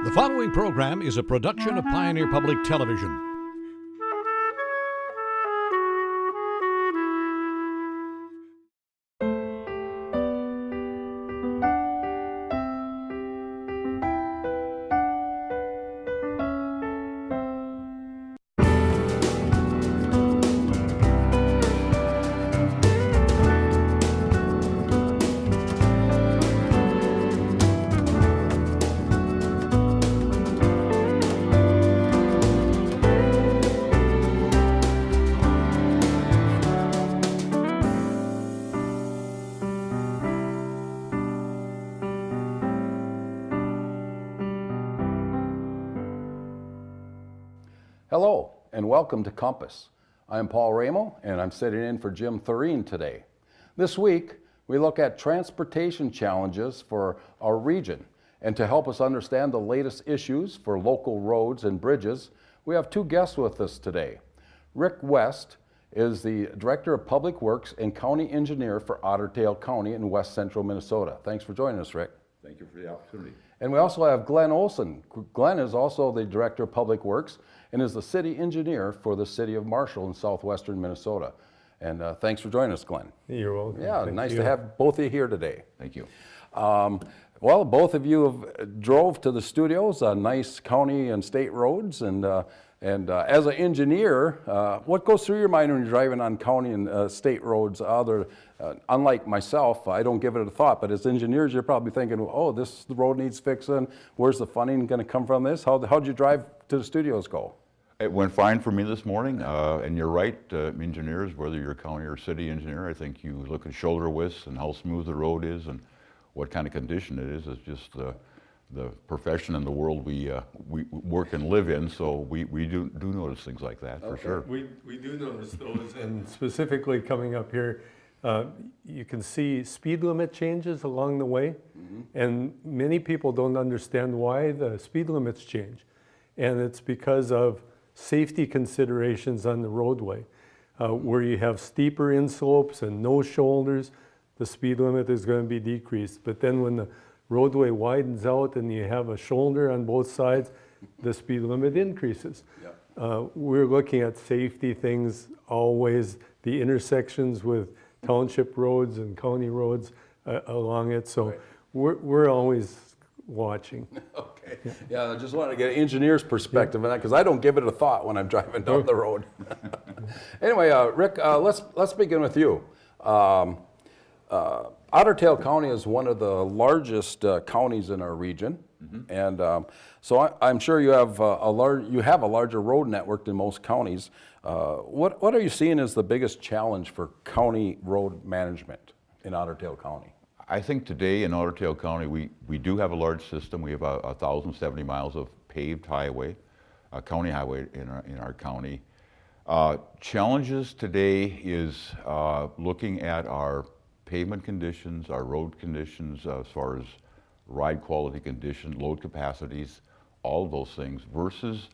The following program is a production of Pioneer Public Television. Hello and welcome to Compass. I'm Paul Ramo and I'm sitting in for Jim Thureen today. This week we look at transportation challenges for our region, and to help us understand the latest issues for local roads and bridges, we have two guests with us today. Rick West is the Director of Public Works and County Engineer for Otter Tail County in West Central Minnesota. Thanks for joining us, Rick. Thank you for the opportunity. And we also have Glenn Olson. Glenn is also the Director of Public Works and is the City Engineer for the City of Marshall in southwestern Minnesota. And thanks for joining us, Glenn. You're welcome. Yeah, Thank nice you. to have both of you here today. Thank you. Well, both of you have drove to the studios on nice county and state roads, and as an engineer, what goes through your mind when you're driving on county and state roads? Unlike myself, I don't give it a thought, but as engineers, you're probably thinking, oh, this road needs fixing. Where's the funding going to come from this? How'd you drive to the studios go? It went fine for me this morning, and you're right, engineers, whether you're a county or city engineer, I think you look at shoulder widths and how smooth the road is and what kind of condition it is. It's just the profession and the world we work and live in, so we do notice things like that, for sure. We do notice those, and specifically coming up here, you can see speed limit changes along the way, and many people don't understand why the speed limits change, and it's because of safety considerations on the roadway. Where you have steeper inslopes and no shoulders, the speed limit is going to be decreased. But then when the roadway widens out and you have a shoulder on both sides, the speed limit increases. Yep. We're looking at safety things always, the intersections with township roads and county roads along it. So Right. we're always watching. Okay. Yeah, I just wanted to get an engineer's perspective on that, because I don't give it a thought when I'm driving down the road. Anyway, Rick, let's begin with you. Otter Tail County is one of the largest counties in our region, and so I'm sure you have a larger road network than most counties. What are you seeing as the biggest challenge for county road management in Otter Tail County? I think today in Otter Tail County, we do have a large system. We have 1,070 miles of paved highway, county highway in our county. Challenges today is looking at our pavement conditions, our road conditions, as far as ride quality condition, load capacities, all of those things, versus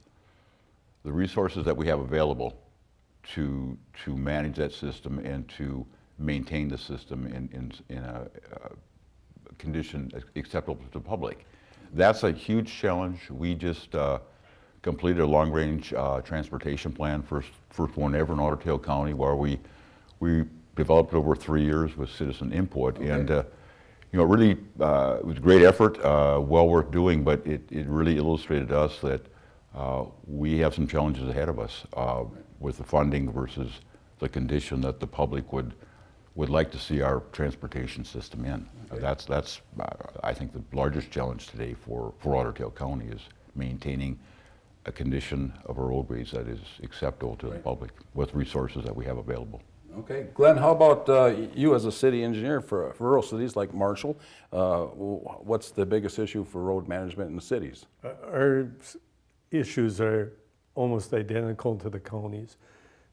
the resources that we have available to manage that system and to maintain the system in a condition acceptable to the public. That's a huge challenge. We just completed a long-range transportation plan, first one ever in Otter Tail County, where we developed it over 3 years with citizen input. Okay. And really it was a great effort, well worth doing, but it really illustrated to us that we have some challenges ahead of us with the funding versus the condition that the public would like to see our transportation system in. Okay. That's I think the largest challenge today for Otter Tail County is maintaining a condition of our roadways that is acceptable to the public with resources that we have available. Okay, Glenn, how about you as a city engineer for rural cities like Marshall? What's the biggest issue for road management in the cities? Our issues are almost identical to the counties.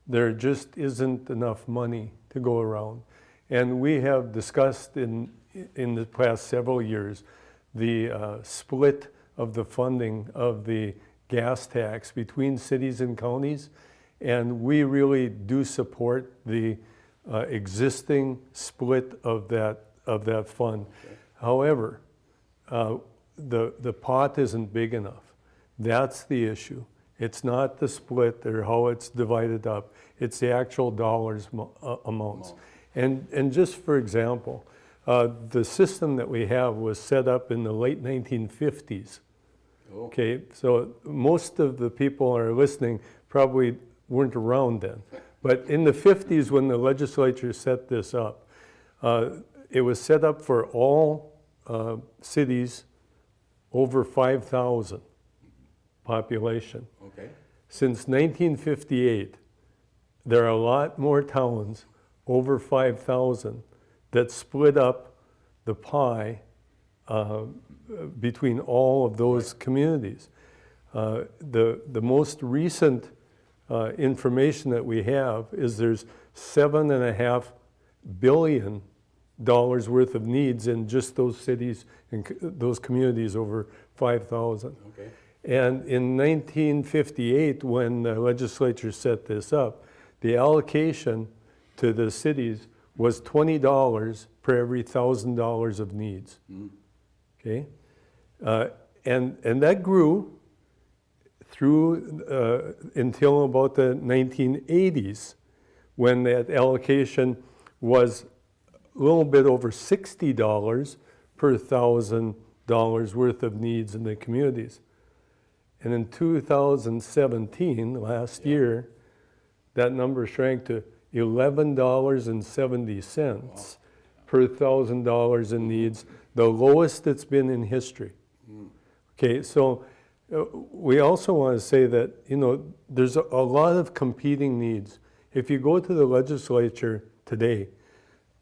There just isn't enough money to go around. And we have discussed in the past several years the split of the funding of the gas tax between cities and counties. And we really do support the existing split of that fund. Okay. However, the pot isn't big enough. That's the issue. It's not the split or how it's divided up. It's the actual dollars amounts. And just for example, the system that we have was set up in the late 1950s. Okay, so most of the people who are listening probably weren't around then. But in the 50s, when the legislature set this up, it was set up for all cities over 5,000 population. Okay. Since 1958, there are a lot more towns over 5,000 that split up the pie between all of those communities. The most recent information that we have is there's $7.5 billion worth of needs in just those cities and those communities over 5,000. Okay. And in 1958, when the legislature set this up, the allocation to the cities was $20 per every $1,000 of needs. Okay, and that grew through until about the 1980s, when that allocation was a little bit over $60 per $1,000 worth of needs in the communities. And in 2017, last year, that number shrank to $11.70 per $1,000 in needs, the lowest it's been in history. Okay, so we also want to say that, you know, there's a lot of competing needs. If you go to the legislature today,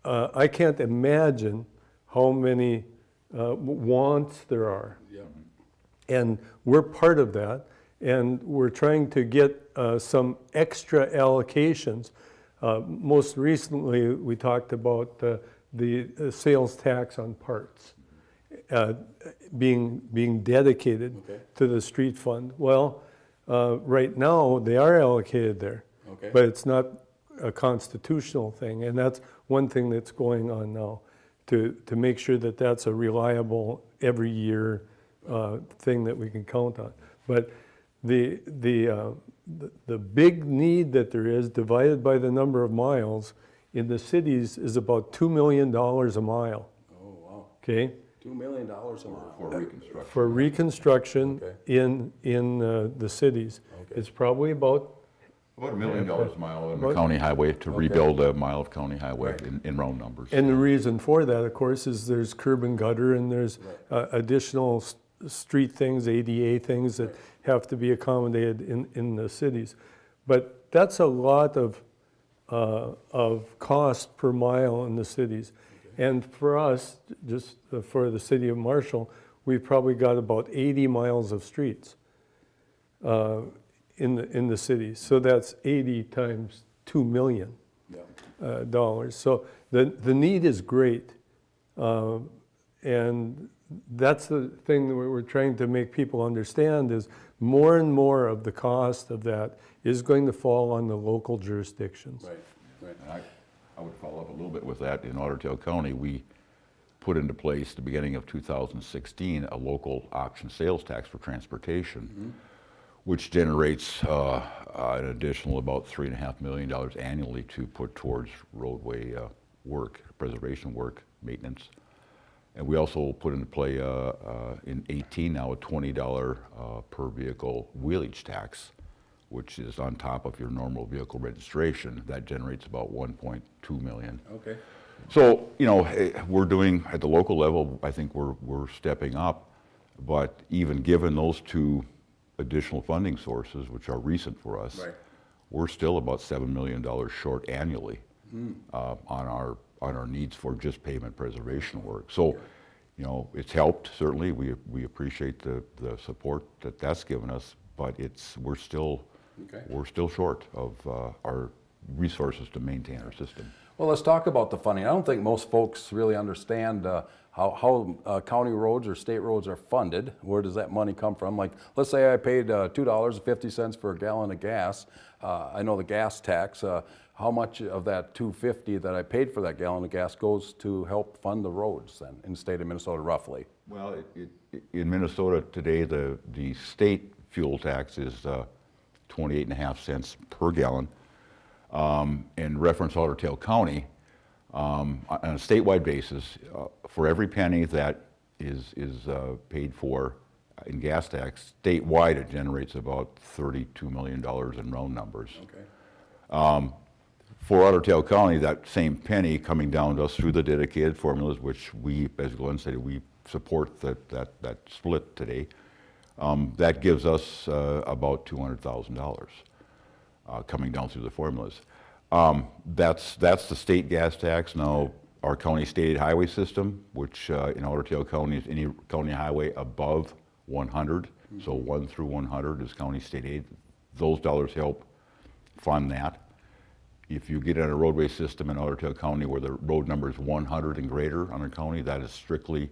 I can't imagine how many wants there are. Yeah. And we're part of that, and we're trying to get some extra allocations. Most recently, we talked about the sales tax on parts being dedicated to the street fund. Well, right now, they are allocated there, but it's not a constitutional thing, and that's one thing that's going on now, to make sure that that's a reliable, every year thing that we can count on. But the big need that there is, divided by the number of miles, in the cities is about $2 million a mile. Oh, wow. Okay? $2 million a mile. For reconstruction. For reconstruction Okay. in the cities. It's probably about About $1 million a mile on the county highway to rebuild a mile of county highway in round numbers. And the reason for that, of course, is there's curb and gutter, and there's additional street things, ADA things that have to be accommodated in the cities. But that's a lot of cost per mile in the cities. And for us, just for the city of Marshall, we've probably got about 80 miles of streets in the city. So that's 80 times $2 million. Dollars. So the need is great, and that's the thing that we're trying to make people understand, is more and more of the cost of that is going to fall on the local jurisdictions. Right, right. And I would follow up a little bit with that. In Otter Tail County, we put into place at the beginning of 2016 a local option sales tax for transportation, which generates an additional about $3.5 million annually to put towards roadway work, preservation work, maintenance. And we also put into play in 18 now a $20 per vehicle wheelage tax, which is on top of your normal vehicle registration. That generates about $1.2 million. Okay. So, you know, we're doing, at the local level, I think we're stepping up, but even given those two additional funding sources, which are recent for us, we're still about $7 million short annually on our needs for just pavement preservation work. So, you know, it's helped, certainly. We appreciate the support that's given us, but we're still short of our resources to maintain our system. Well, let's talk about the funding. I don't think most folks really understand how county roads or state roads are funded. Where does that money come from? Like, let's say I paid $2.50 for a gallon of gas. I know the gas tax. How much of that $2.50 that I paid for that gallon of gas goes to help fund the roads then in the state of Minnesota, roughly? Well, in Minnesota today, the state fuel tax is 28.5 cents per gallon. In reference to Otter Tail County, on a statewide basis, for every penny that is paid for in gas tax, statewide it generates about $32 million in round numbers. Okay. For Otter Tail County, that same penny coming down to us through the dedicated formulas, which we, as Glenn said, we support that split today, that gives us about $200,000 coming down through the formulas. That's the state gas tax. Now, our county state highway system, which in Otter Tail County is any county highway above 100, so 1 through 100 is county state aid. Those dollars help fund that. If you get in a roadway system in Otter Tail County where the road number is 100 and greater on a county, that is strictly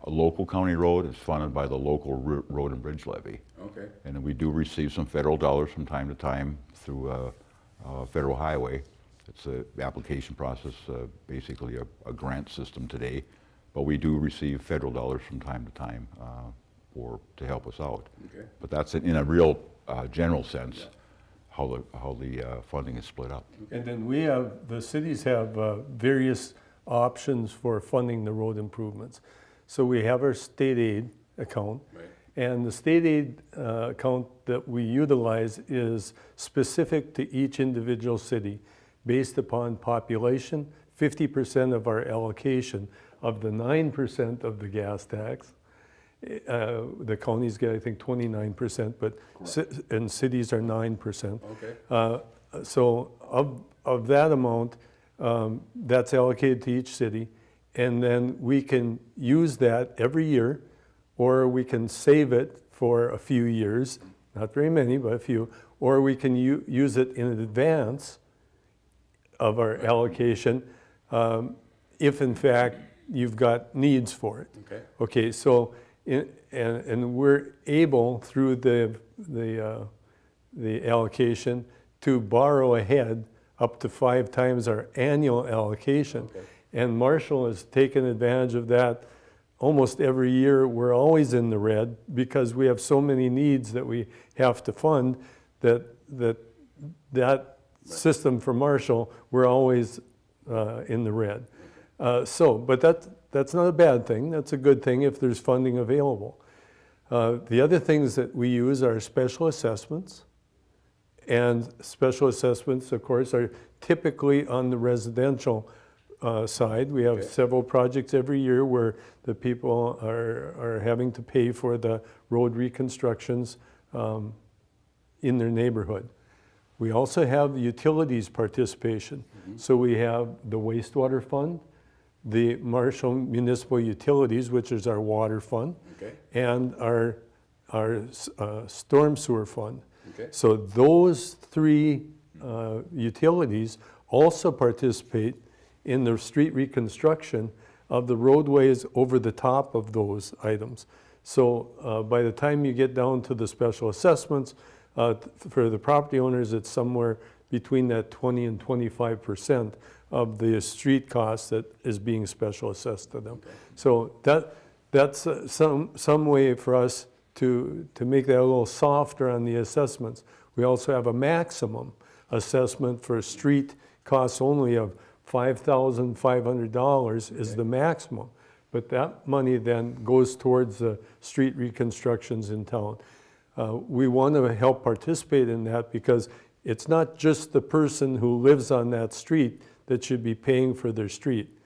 a local county road. It's funded by the local road and bridge levy. Okay. And then we do receive some federal dollars from time to time through federal highway. It's an application process, basically a grant system today, but we do receive federal dollars from time to time to help us out. Okay. But that's in a real general sense how the funding is split up. And then the cities have various options for funding the road improvements. So we have our state aid account. Right. And the state aid account that we utilize is specific to each individual city based upon population. 50% of our allocation of the 9% of the gas tax. The counties get, I think, 29%, but and cities are 9%. Okay. So of that amount, that's allocated to each city, and then we can use that every year, or we can save it for a few years, not very many, but a few, or we can use it in advance of our allocation if in fact you've got needs for it. Okay. Okay, so and we're able through the allocation to borrow ahead up to 5 times our annual allocation. Okay. And Marshall has taken advantage of that almost every year. We're always in the red because we have so many needs that we have to fund that system for Marshall, we're always in the red. But that's not a bad thing. That's a good thing if there's funding available. The other things that we use are special assessments. And special assessments, of course, are typically on the residential side. We have several projects every year where the people are having to pay for the road reconstructions in their neighborhood. We also have utilities participation. Mm-hmm. So we have the wastewater fund, the Marshall Municipal Utilities, which is our water fund, and our storm sewer fund. Okay. So those 3 utilities also participate in the street reconstruction of the roadways over the top of those items. So by the time you get down to the special assessments, for the property owners, it's somewhere between that 20 and 25% of the street cost that is being special assessed to them. Okay. So that's some way for us to make that a little softer on the assessments. We also have a maximum assessment for street costs only of $5,500 is the maximum. But that money then goes towards the street reconstructions in town. We want to help participate in that because it's not just the person who lives on that street that should be paying for their street.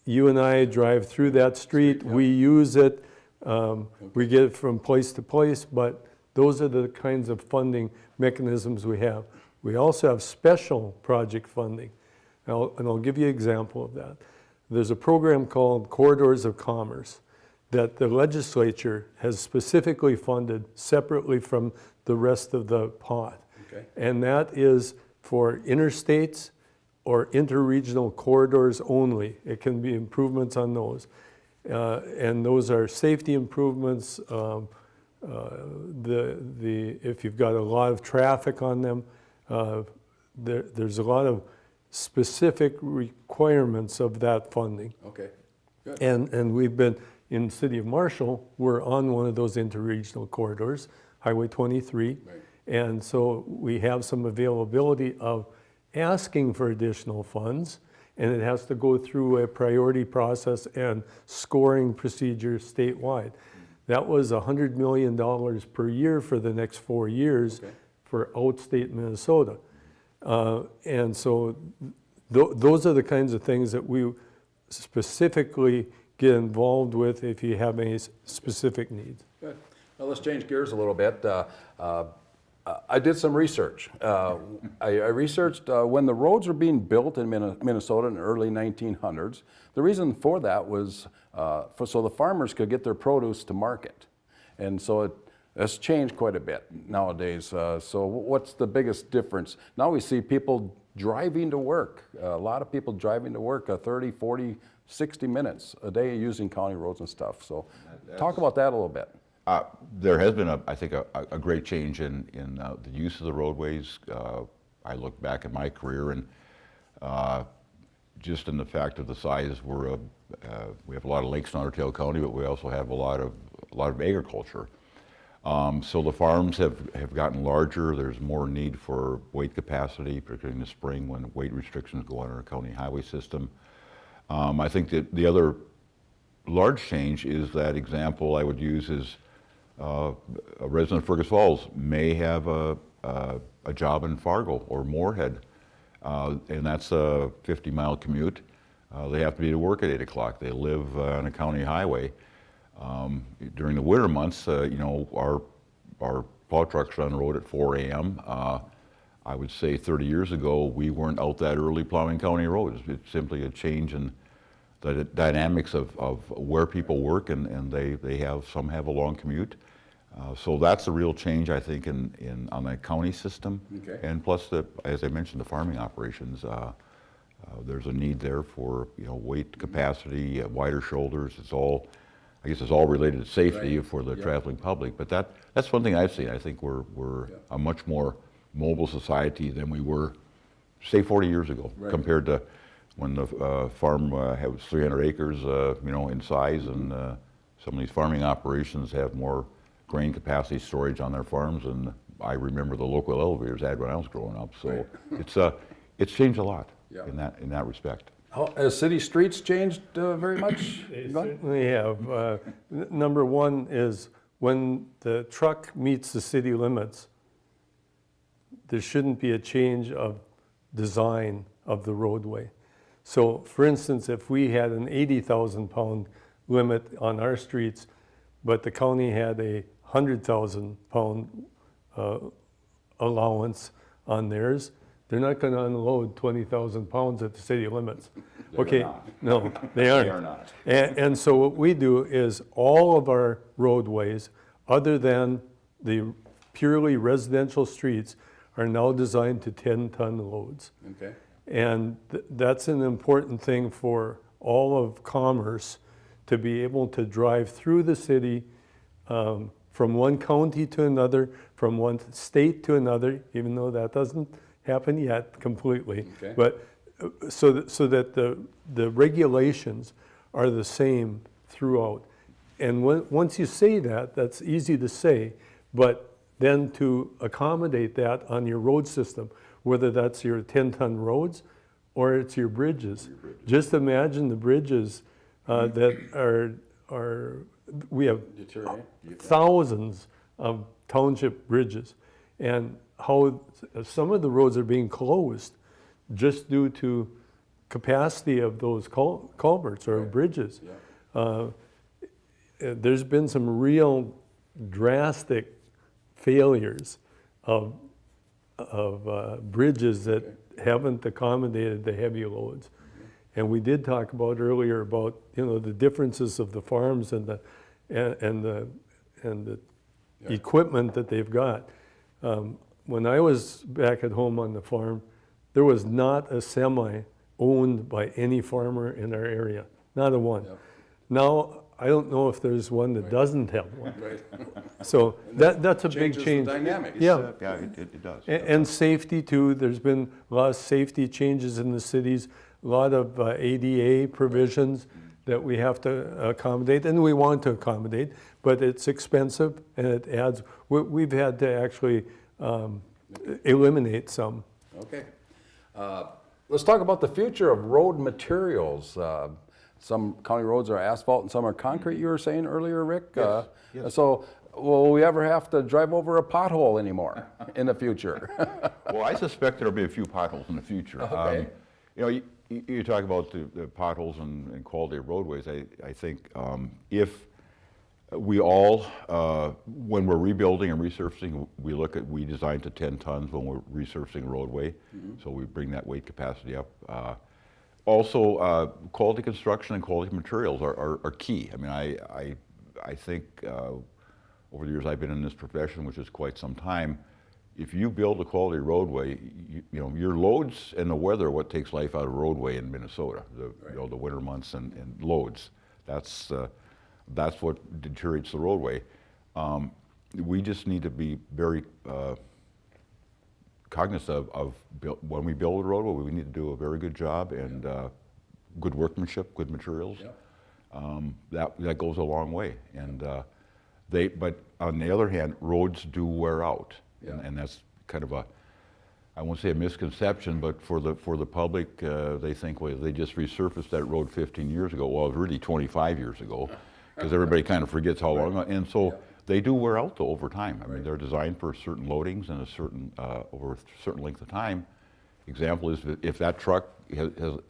You and I drive through that street, we use it, we get it from place to place, but those are the kinds of funding mechanisms we have. We also have special project funding, and I'll give you an example of that. There's a program called Corridors of Commerce that the legislature has specifically funded separately from the rest of the pot. Okay. And that is for interstates or interregional corridors only. It can be improvements on those. And those are safety improvements. If you've got a lot of traffic on them, there's a lot of specific requirements of that funding. Okay, good. And we've been, in the city of Marshall, we're on one of those interregional corridors, Highway 23. Right. And so we have some availability of asking for additional funds, and it has to go through a priority process and scoring procedure statewide. That was $100 million per year for the next 4 years Okay. for outstate Minnesota. And so those are the kinds of things that we specifically get involved with if you have any specific needs. Good. Well, let's change gears a little bit. I did some research. I researched when the roads were being built in Minnesota in the early 1900s. The reason for that was so the farmers could get their produce to market. And so it's changed quite a bit nowadays. So what's the biggest difference? Now we see people driving to work. A lot of people driving to work 30, 40, 60 minutes a day using county roads and stuff. So talk about that a little bit. There has been, I think, a great change in the use of the roadways. I look back at my career and just in the fact of the size, we have a lot of lakes in Otter Tail County, but we also have a lot of agriculture. So the farms have gotten larger. There's more need for weight capacity, particularly in the spring when weight restrictions go on our county highway system. I think that the other large change is that example I would use is a resident of Fergus Falls may have a job in Fargo or Moorhead, and that's a 50-mile commute. They have to be to work at 8 o'clock. They live on a county highway. During the winter months, our plow trucks are on the road at 4 a.m. I would say 30 years ago, we weren't out that early plowing county roads. It's simply a change in the dynamics of where people work, and some have a long commute. So that's a real change, I think, on the county system. Okay. And plus, as I mentioned, the farming operations. There's a need there for weight capacity, wider shoulders. I guess it's all related to safety for the traveling public. But that's one thing I've seen. I think we're a much more mobile society than we were, say, 40 years ago, compared to when the farm was 300 acres, in size, and some of these farming operations have more grain capacity storage on their farms. And I remember the local elevators I had when I was growing up. So it's changed a lot in that respect. Has city streets changed very much? They certainly have. Number one is when the truck meets the city limits, there shouldn't be a change of design of the roadway. So for instance, if we had an 80,000 pound limit on our streets, but the county had a 100,000 pound allowance on theirs, they're not going to unload 20,000 pounds at the city limits. No, they aren't. They are not. And so what we do is all of our roadways, other than the purely residential streets, are now designed to 10-ton loads. Okay. And that's an important thing for all of commerce, to be able to drive through the city from one county to another, from one state to another, even though that doesn't happen yet completely. Okay. But so that the regulations are the same throughout. And once you say that, that's easy to say, but then to accommodate that on your road system, whether that's your 10-ton roads or it's your bridges. Just imagine the bridges that we have thousands of township bridges, and how some of the roads are being closed just due to capacity of those culverts or bridges. There's been some real drastic failures of bridges that haven't accommodated the heavy loads. And we did talk about earlier about the differences of the farms and the equipment that they've got. When I was back at home on the farm, there was not a semi owned by any farmer in our area, not a one. Yep. Now, I don't know if there's one that doesn't have one. Right. So that's a big Changes the change. dynamics. Yeah. Yeah, it does. And safety too, there's been a lot of safety changes in the cities, a lot of ADA provisions that we have to accommodate, and we want to accommodate, but it's expensive and it adds, we've had to actually eliminate some. Okay. Let's talk about the future of road materials. Some county roads are asphalt and some are concrete, you were saying earlier, Rick? Yes. So will we ever have to drive over a pothole anymore in the future? Well, I suspect there'll be a few potholes in the future. Okay. You know, you talk about the potholes and quality of roadways. I think if we all, when we're rebuilding and resurfacing, we design to 10 tons when we're resurfacing a roadway, so we bring that weight capacity up. Also, quality construction and quality materials are key. I mean, I think over the years I've been in this profession, which is quite some time, if you build a quality roadway, you know, your loads and the weather are what takes life out of a roadway in Minnesota, you know, the winter months and loads. That's what deteriorates the roadway. We just need to be very cognizant of when we build a roadway, we need to do a very good job and good workmanship, good materials. Yeah. That goes a long way. And but on the other hand, roads do wear out. Yeah. And that's kind of I won't say a misconception, but for the public, they think, well, they just resurfaced that road 15 years ago. Well, it was really 25 years ago, because everybody kind of forgets how long. And so they do wear out though over time. I mean, they're designed for certain loadings and a certain over a certain length of time. Example is if that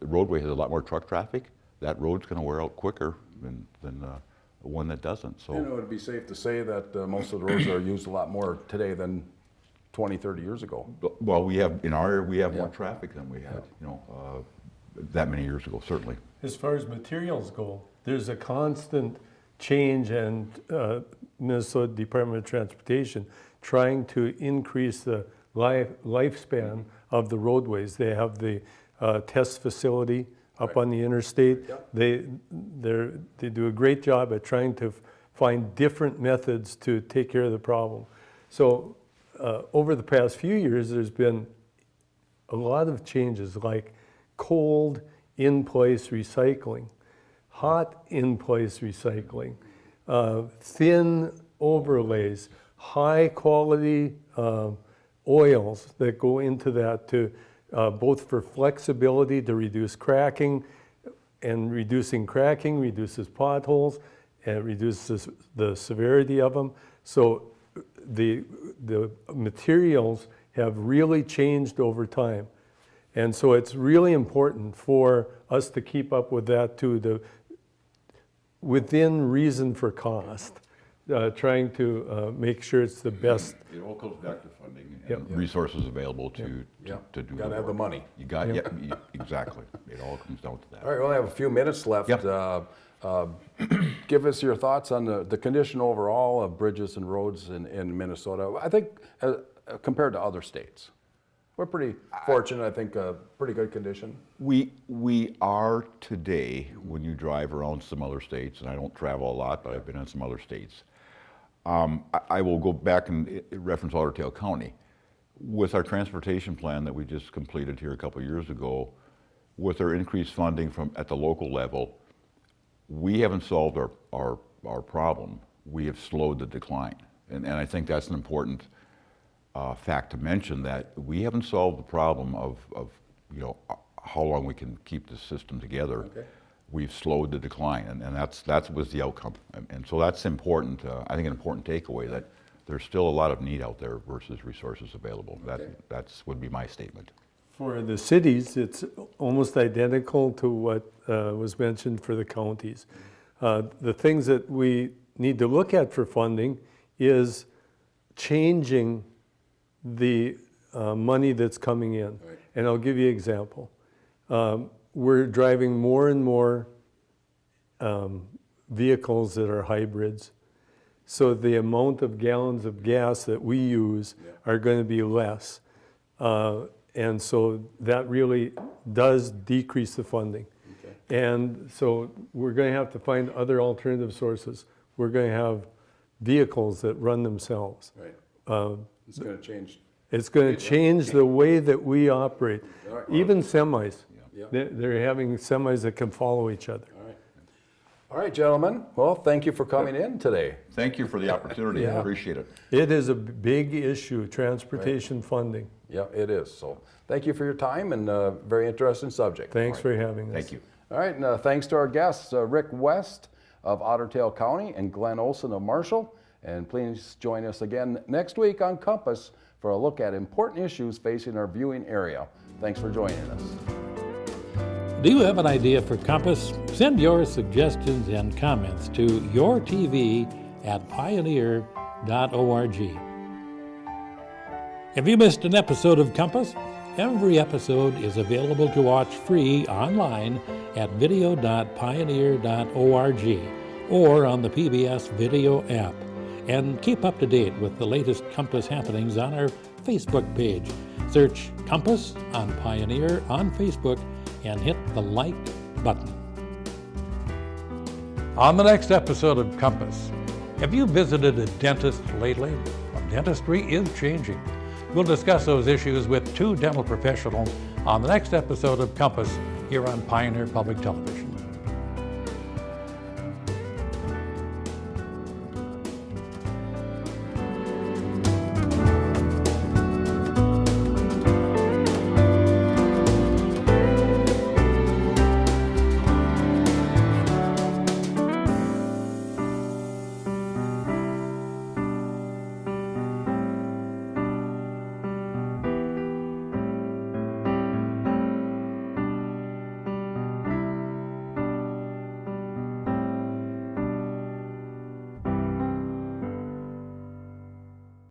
roadway has a lot more truck traffic, that road's going to wear out quicker than the one that doesn't. So You know, it'd be safe to say that most of the roads are used a lot more today than 20, 30 years ago. well, we have in our area we have more traffic than we had, you know, that many years ago, certainly. As far as materials go, there's a constant change, and Minnesota Department of Transportation trying to increase the lifespan of the roadways. They have the test facility up on the interstate. Yep. They do a great job at trying to find different methods to take care of the problem. So over the past few years, there's been a lot of changes, like cold in-place recycling, hot in-place recycling, thin overlays, high quality oils that go into that to both for flexibility to reduce cracking, and reducing cracking reduces potholes and reduces the severity of them. So the materials have really changed over time. And so it's really important for us to keep up with that too, within reason for cost, trying to make sure it's the best. It all comes back to funding and resources available to do the Gotta have the work. money. You got, exactly. It all comes down to that. All right, we only have a few minutes left. Yep. Give us your thoughts on the condition overall of bridges and roads in Minnesota. I think compared to other states, we're pretty fortunate. I think pretty good condition. We are today, when you drive around some other states, and I don't travel a lot, but I've been in some other states. I will go back and reference Otter Tail County. With our transportation plan that we just completed here a couple of years ago, with our increased funding at the local level, we haven't solved our problem. We have slowed the decline. And I think that's an important fact to mention, that we haven't solved the problem of you know, how long we can keep the system together. Okay. We've slowed the decline, and that was the outcome. And so that's important, I think an important takeaway, that there's still a lot of need out there versus resources available. Okay. That would be my statement. For the cities, it's almost identical to what was mentioned for the counties. The things that we need to look at for funding is changing the money that's coming in. Right. And I'll give you an example. We're driving more and more vehicles that are hybrids. So the amount of gallons of gas that we use are going to be less. And so that really does decrease the funding. And so we're going to have to find other alternative sources. We're going to have vehicles that run themselves. Right. It's going to change. It's going to change the way that we operate. All right. Even semis. Yeah. They're having semis that can follow each other. All right. All right, gentlemen. Well, thank you for coming in today. Thank you for the opportunity. I appreciate it. It is a big issue, transportation funding. Yeah, it is. So thank you for your time and very interesting subject. Thanks All right. for having us. Thank you. All right, and thanks to our guests, Rick West of Otter Tail County and Glenn Olson of Marshall. And please join us again next week on Compass for a look at important issues facing our viewing area. Thanks for joining us. Do you have an idea for Compass? Send your suggestions and comments to yourtv@pioneer.org. Have you missed an episode of Compass? Every episode is available to watch free online at video.pioneer.org or on the PBS Video app. And keep up to date with the latest Compass happenings on our Facebook page. Search Compass on Pioneer on Facebook and hit the like button. On the next episode of Compass, have you visited a dentist lately? Well, dentistry is changing. We'll discuss those issues with two dental professionals on the next episode of Compass here on Pioneer Public Television.